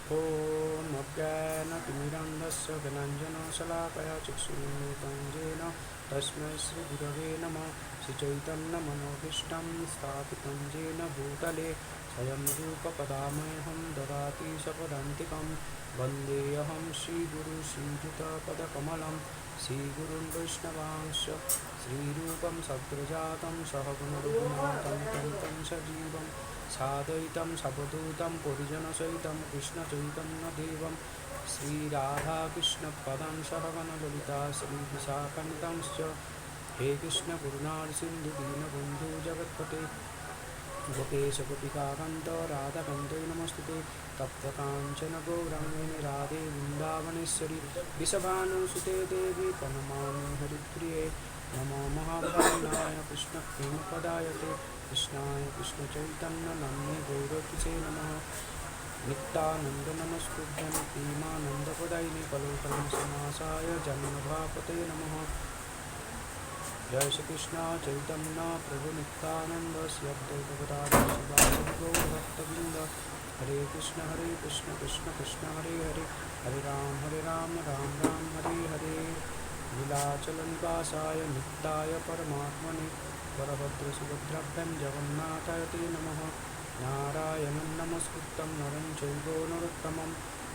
ॐ अज्ञानतिमिरान्धस्य ज्ञानाञ्जनशलाकया चक्षुरुन्मिलितं येन तस्मै श्रीगुरवे नमः। श्रीचैतन्यमनोभीष्टं स्थापितं येन भूतले स्वयं रूपकदामह्यं ददाति सपदान्तिकं। वन्देऽहं श्रीगुरुं श्रीयुतपदकमलं श्रीगुरुं वैष्णवांश्च श्रीरूपं सद्गुरुजातं सहगुणरघुनाथं तं सजीवं साद्वैतं सवधूतं परिजनसहितं कृष्णचैतन्यदेवं श्रीराधाकृष्णपदां सहगणललिता श्रीविशाखान्वितांश्च। हे कृष्ण करुणासिन्धु दीनबन्धु जगत्पते गोपेश गोपिकान्त राधाकान्त नमस्तुते। तप्तकाञ्चन गौराङ्गिनि राधे वृन्दावनेश्वरी वृषभानुसुते देवी प्रणमामि हरिप्रिये। नमो महावदनाय कृष्णप्रेमपदाय ते कृष्णाय कृष्णचैतन्यनाम्ने गौरकिसे नमः। नित्यानन्द नमस्कृभ्यं प्रेमानन्दप्रदायिने कल्पनाशनाशाय जन्मभापते नमः। जय श्री कृष्ण चैतन्य प्रभु नित्यानंद श्री अद्वैत शिवासादि गौरभक्तवृंद। हरे कृष्ण कृष्ण कृष्ण हरे हरे, हरे राम राम हरे हरे। नीलाचल निवासाय नित्याय परमात्मने वरभद्रसुभद्राभ्यां जगन्नाथाय ते नमः। नारायणं नमस्कृतं नरं चैव नरोत्तमं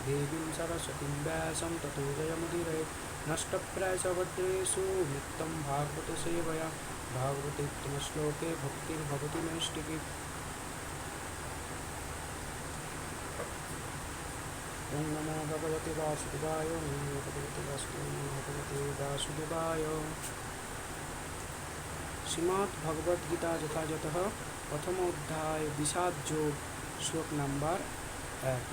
देवीं सरस्वतीं व्यासं ततो जयमुदीरयेत्। नष्टप्रायसभद्रेषु नित्यं भागवत सेवया भागवतोत्तमश्लोके भक्तिर्भवति नैष्टिकी। ॐ नमो भगवते वासुदेवाय, ॐ नमो भगवते वासुदेवाय। श्रीमद्भगवद्गीता यथायथः प्रथमोऽध्याय विषादयोग, श्लोक नंबर 1।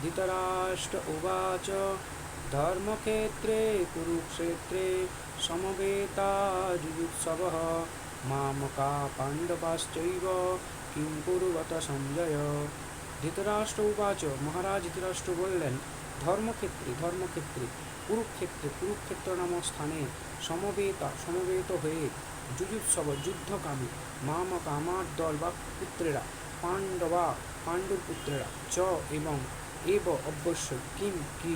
धृतराष्ट्र उवाच धर्मक्षेत्रे कुरुक्षेत्रे समवेतायुयुत्सवः मामका पाण्डवाश्चैव किं कुर्वत संजय। धृतराष्ट्र उवाच, महाराज धृतराष्ट्र বললেন, ধর্মক্ষেত্রে কুরুক্ষেত্র নামক স্থানে সমবেত হয়ে যুযুৎসব যুদ্ধকামী মামকা আমার দল বা পুত্রেরা পাণ্ডুর পুত্রেরা চ এবং এব অবশ্যই কিম কি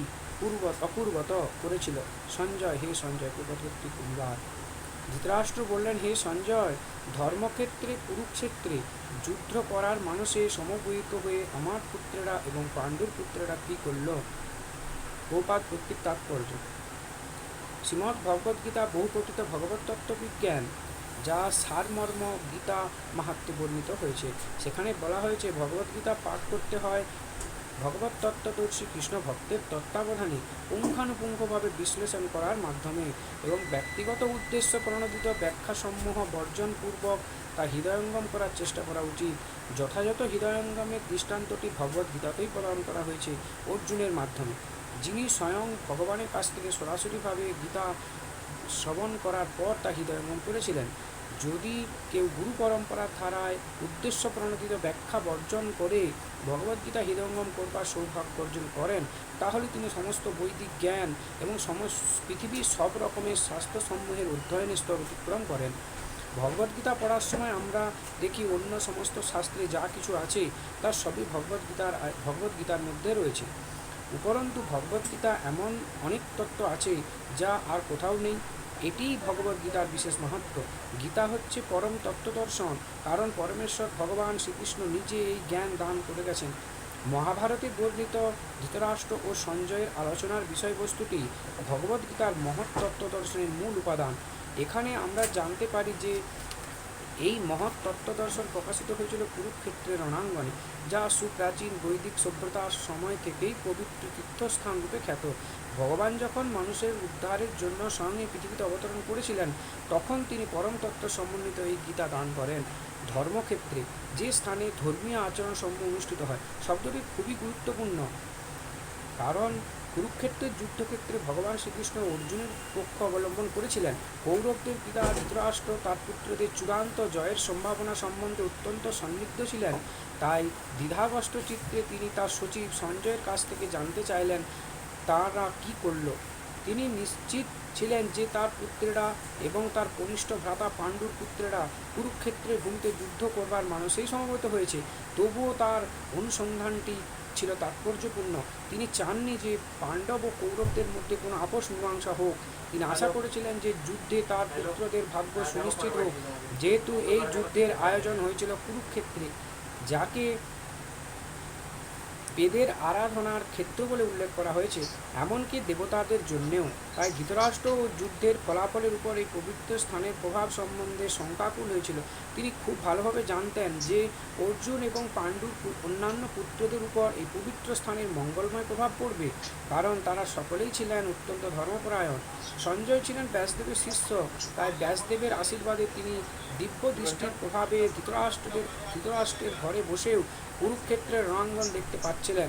অপূর্বত করেছিল সঞ্জয়। হে সঞ্জয়, পূর্ববর্তী পরিবার। ধৃতরাষ্ট্র বললেন, হে সঞ্জয়, ধর্মক্ষেত্রে কুরুক্ষেত্রে যুদ্ধ করার মানুষে সমবেত হয়ে আমার পুত্রেরা এবং পাণ্ডুর পুত্রেরা কি করল। প্রপাত ভক্তির তাৎপর্য। শ্রীমদ্ ভগবদ্গীতা বহুপঠিত ভগবত তত্ত্ববিজ্ঞান, যা সারমর্ম গীতা মাহাত্ম্যে বর্ণিত হয়েছে। সেখানে বলা হয়েছে ভগবদ্গীতা পাঠ করতে হয় ভগবত তত্ত্বদর্শী কৃষ্ণ ভক্তের তত্ত্বাবধানে পুঙ্খানুপুঙ্খভাবে বিশ্লেষণ করার মাধ্যমে এবং ব্যক্তিগত উদ্দেশ্য প্রণোদিত ব্যাখ্যাসমূহ বর্জনপূর্বক তা হৃদয়ঙ্গম করার চেষ্টা করা উচিত। যথাযথ হৃদয়ঙ্গমের দৃষ্টান্তটি ভগবদ্গীতাতেই প্রদান করা হয়েছে অর্জুনের মাধ্যমে, যিনি স্বয়ং ভগবানের কাছ থেকে সরাসরিভাবে গীতা শ্রবণ করার পর তা হৃদয়ঙ্গম করেছিলেন। যদি কেউ গুরু পরম্পরার ধারায় উদ্দেশ্য প্রণোদিত ব্যাখ্যা বর্জন করে ভগবদ্গীতা হৃদয়ঙ্গম করবার সৌভাগ্য অর্জন করেন, তাহলে তিনি সমস্ত বৈদিক জ্ঞান এবং পৃথিবীর সব রকমের শাস্ত্রসমূহের অধ্যয়নের স্তর অতিক্রম করেন। ভগবদ্গীতা পড়ার সময় আমরা দেখি অন্য সমস্ত শাস্ত্রে যা কিছু আছে তার সবই ভগবদ্গীতার মধ্যে রয়েছে। উপরন্তু ভগবদ্গীতা এমন অনেক তত্ত্ব আছে যা আর কোথাও নেই। এটিই ভগবদ্গীতার বিশেষ মাহাত্ম্য। গীতা হচ্ছে পরম তত্ত্বদর্শন, কারণ পরমেশ্বর ভগবান শ্রীকৃষ্ণ নিজে এই জ্ঞান দান করে গেছেন। মহাভারতে বর্ণিত ধৃতরাষ্ট্র ও সঞ্জয়ের আলোচনার বিষয়বস্তুটি ভগবদ্গীতার মহৎ তত্ত্বদর্শনের মূল উপাদান। এখানে আমরা জানতে পারি যে এই মহৎ তত্ত্বদর্শন প্রকাশিত হয়েছিল কুরুক্ষেত্রের রণাঙ্গনে, যা সুপ্রাচীন বৈদিক সভ্যতার সময় থেকেই পবিত্র তীর্থস্থান রূপে খ্যাত। ভগবান যখন মানুষের উদ্ধারের জন্য স্বয়ং এই পৃথিবীতে অবতরণ করেছিলেন, তখন তিনি পরম তত্ত্ব সমন্বিত এই গীতা দান করেন। ধর্মক্ষেত্রে, যে স্থানে ধর্মীয় আচরণসমূহ অনুষ্ঠিত হয়, শব্দটি খুবই গুরুত্বপূর্ণ, কারণ কুরুক্ষেত্রের যুদ্ধক্ষেত্রে ভগবান শ্রীকৃষ্ণ অর্জুনের পক্ষ অবলম্বন করেছিলেন। কৌরবদের পিতা ধৃতরাষ্ট্র তার পুত্রদের চূড়ান্ত জয়ের সম্ভাবনা সম্বন্ধে অত্যন্ত সন্দিগ্ধ ছিলেন। তাই দ্বিধাগ্রস্ত চিত্তে তিনি তার সচিব সঞ্জয়ের কাছ থেকে জানতে চাইলেন তারা কি করল। তিনি নিশ্চিত ছিলেন যে তার পুত্রেরা এবং তার কনিষ্ঠ ভ্রাতা পাণ্ডুর পুত্রেরা কুরুক্ষেত্রের ভূমিতে যুদ্ধ করবার মানসেই সমবেত হয়েছে। তবুও তার অনুসন্ধানটি ছিল তাৎপর্যপূর্ণ। তিনি চাননি যে পাণ্ডব ও কৌরবদের মধ্যে কোনো আপোষ মীমাংসা হোক। তিনি আশা করেছিলেন যে যুদ্ধে তার পুত্রদের ভাগ্য সুনিশ্চিত হোক। যেহেতু এই যুদ্ধের আয়োজন হয়েছিল কুরুক্ষেত্রে, যাকে বেদের আরাধনার ক্ষেত্র বলে উল্লেখ করা হয়েছে, এমনকি দেবতাদের জন্যেও, তাই ধৃতরাষ্ট্র ও যুদ্ধের ফলাফলের উপর এই পবিত্র স্থানের প্রভাব সম্বন্ধে শঙ্কাকুল হয়েছিল। তিনি খুব ভালোভাবে জানতেন যে অর্জুন এবং পাণ্ডুর অন্যান্য পুত্রদের উপর এই পবিত্র স্থানের মঙ্গলময় প্রভাব পড়বে, কারণ তারা সকলেই ছিলেন অত্যন্ত ধর্মপরায়ণ। সঞ্জয় ছিলেন ব্যাসদেবের শিষ্য, তাই ব্যাসদেবের আশীর্বাদে তিনি দিব্য দৃষ্টির প্রভাবে ধৃতরাষ্ট্রের ঘরে বসেও কুরুক্ষেত্রের রণাঙ্গন দেখতে পাচ্ছিলেন,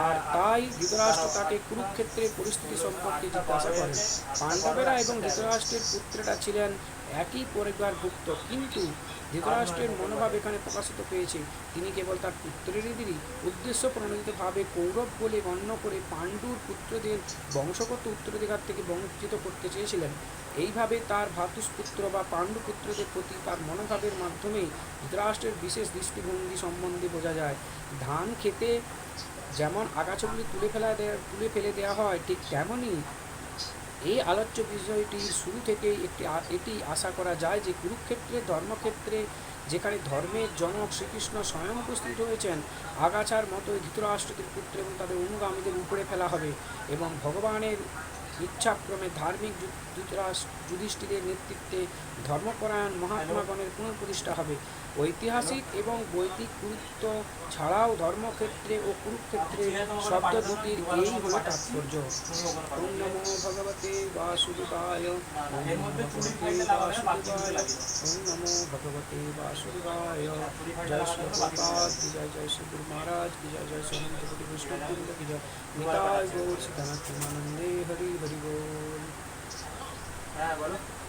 আর তাই ধৃতরাষ্ট্র তাকে কুরুক্ষেত্রের পরিস্থিতি সম্পর্কে জিজ্ঞাসা করেন। পাণ্ডবেরা এবং ধৃতরাষ্ট্রের পুত্রেরা ছিলেন একই পরিবারভুক্ত, কিন্তু ধৃতরাষ্ট্রের মনোভাব এখানে প্রকাশিত পেয়েছে। তিনি কেবল তার পুত্রেরই উদ্দেশ্য প্রণোদিতভাবে কৌরব বলে গণ্য করে পাণ্ডুর পুত্রদের বংশগত উত্তরাধিকার থেকে বঞ্চিত করতে চেয়েছিলেন। এইভাবে তার ভ্রাতুষ্পুত্র বা পাণ্ডুপুত্রদের প্রতি তার মনোভাবের মাধ্যমেই ধৃতরাষ্ট্রের বিশেষ দৃষ্টিভঙ্গি সম্বন্ধে বোঝা যায়। ধান খেতে যেমন আগাছাগুলি তুলে ফেলে দেওয়া হয়, ঠিক তেমনই এই আলোচ্য বিষয়টির শুরু থেকেই এটি আশা করা যায় যে কুরুক্ষেত্রের ধর্মক্ষেত্রে, যেখানে ধর্মের জনক শ্রীকৃষ্ণ স্বয়ং উপস্থিত হয়েছেন, আগাছার মতোই ধৃতরাষ্ট্রের পুত্র এবং তাদের অনুগামীদের উপরে ফেলা হবে এবং ভগবানের ইচ্ছাক্রমে ধার্মিক যুধিষ্ঠিরের নেতৃত্বে ধর্মপরায়ণ মহাত্মাগণের পুনঃপ্রতিষ্ঠা হবে। ঐতিহাসিক এবং বৈদিক গুরুত্ব ছাড়াও ধর্মক্ষেত্রে ও কুরুক্ষেত্রে শব্দ দুটির এই হল তাৎপর্য। ওম নমো ভগবতে বাসুদেবায়, ওম নমো ভগবতে বাসুদেবায়, ওম নমো ভগবতে বাসুদেবায়। জয় শ্রী প্রভুপাদ কি জয়, জয় শ্রী গুরু মহারাজ কি জয়, জয় শ্রী অনন্ত কোটি বৈষ্ণববৃন্দ কি জয়। নিতাই গৌর সীতানাথ প্রেমানন্দে হরি হরি बोल।